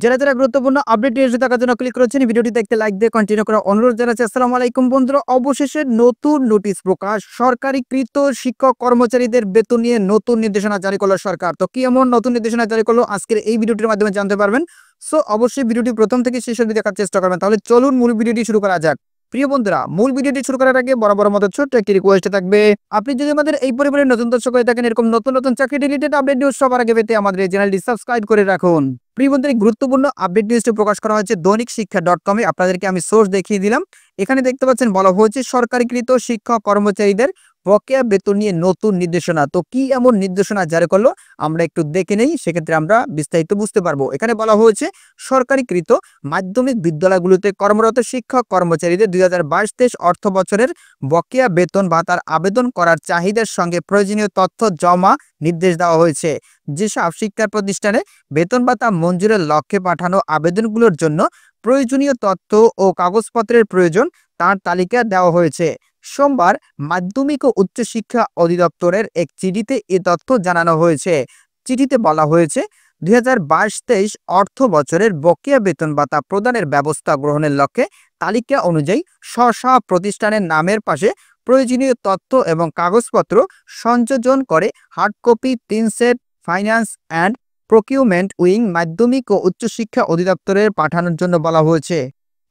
যারা গুরুত্বপূর্ণ update news দেখার জন্য ক্লিক করেছেন, ভিডিওটি দেখতে লাইক দিয়ে কন্টিনিউ করার অনুরোধ জানাচ্ছি। আসসালামু আলাইকুম বন্ধুরা, অবশেষে নতুন নোটিশ প্রকাশ। সরকারিকৃত শিক্ষক কর্মচারীদের বেতন নিয়ে নতুন নির্দেশনা জারি করলো সরকার। তো কি এমন নতুন নির্দেশনা জারি করলো আজকের এই ভিডিওটির মাধ্যমে জানতে পারবেন। সো অবশ্যই ভিডিওটি প্রথম থেকে শেষ অবধি দেখার চেষ্টা করবেন। তাহলে চলুন মূল ভিডিওটি শুরু করা যাক। প্রিয় বন্ধুরা, মূল ভিডিওটি শুরু করার আগে বরাবর মতো ছোট্ট একটি রিকোয়েস্ট থাকবে। আপনি যদি আমাদের এই পরিবারের নতুন দর্শক হয়ে থাকেন, এরকম নতুন চাকরি রিলেটেড আপডেট নিউজ সবার আগে পেতে আমাদের এই চ্যানেলটি সাবস্ক্রাইব করে রাখুন। প্রিয় বন্ধুরা, গুরুত্বপূর্ণ আপডেট নিউজটি প্রকাশ করা হয়েছে দৈনিক শিক্ষা.com এ। আপনাদেরকে আমি সোর্স দেখিয়ে দিলাম। এখানে দেখতে পাচ্ছেন বলা হয়েছে সরকারিকৃত শিক্ষক কর্মচারীদের বকেয়া বেতন নিয়ে নতুন নির্দেশনা। তো কি এমন নির্দেশনা জারি করলো আমরা একটু দেখে নেই, সেক্ষেত্রে আমরা বিস্তারিত বুঝতে পারবো। এখানে বলা হয়েছে সরকারিকৃত মাধ্যমিক বিদ্যালয়গুলোতে কর্মরত শিক্ষক কর্মচারীদের 2022-23 অর্থ বছরের বকেয়া বেতন ভাতার আবেদন করার চাহিদার সঙ্গে প্রয়োজনীয় তথ্য জমা নির্দেশ দেওয়া হয়েছে। যেসব শিক্ষা প্রতিষ্ঠানে বেতন ভাতা মঞ্জুরের লক্ষ্যে পাঠানো আবেদনগুলোর জন্য প্রয়োজনীয় তথ্য ও কাগজপত্রের প্রয়োজন তার তালিকা দেওয়া হয়েছে। সোমবার মাধ্যমিক ও উচ্চশিক্ষা অধিদপ্তরের এক চিঠিতে এ তথ্য জানানো হয়েছে। চিঠিতে বলা হয়েছে 2022-23 অর্থ বছরের বকেয়া বেতন ভাতা প্রদানের ব্যবস্থা গ্রহণের লক্ষ্যে তালিকা অনুযায়ী স্ব প্রতিষ্ঠানের নামের পাশে প্রয়োজনীয় তথ্য এবং কাগজপত্র সংযোজন করে hard copy print set finance and procurement wing মাধ্যমিক ও উচ্চশিক্ষা অধিদপ্তরের পাঠানোর জন্য বলা হয়েছে।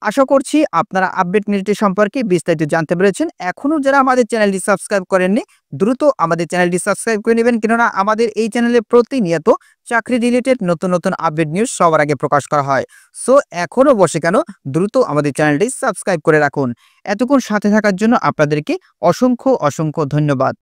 আশা করছি আপনারা আপডেট নিউজটি সম্পর্কে বিস্তারিত জানতে পেরেছেন। এখনও যারা আমাদের চ্যানেলটি সাবস্ক্রাইব করেননি, দ্রুত আমাদের চ্যানেলটি সাবস্ক্রাইব করে নেবেন, কেননা আমাদের এই চ্যানেলে প্রতিনিয়ত চাকরি রিলেটেড নতুন আপডেট নিউজ সবার আগে প্রকাশ করা হয়। সো এখনও বসে কেন, দ্রুত আমাদের চ্যানেলটি সাবস্ক্রাইব করে রাখুন। এতক্ষণ সাথে থাকার জন্য আপনাদেরকে অসংখ্য ধন্যবাদ।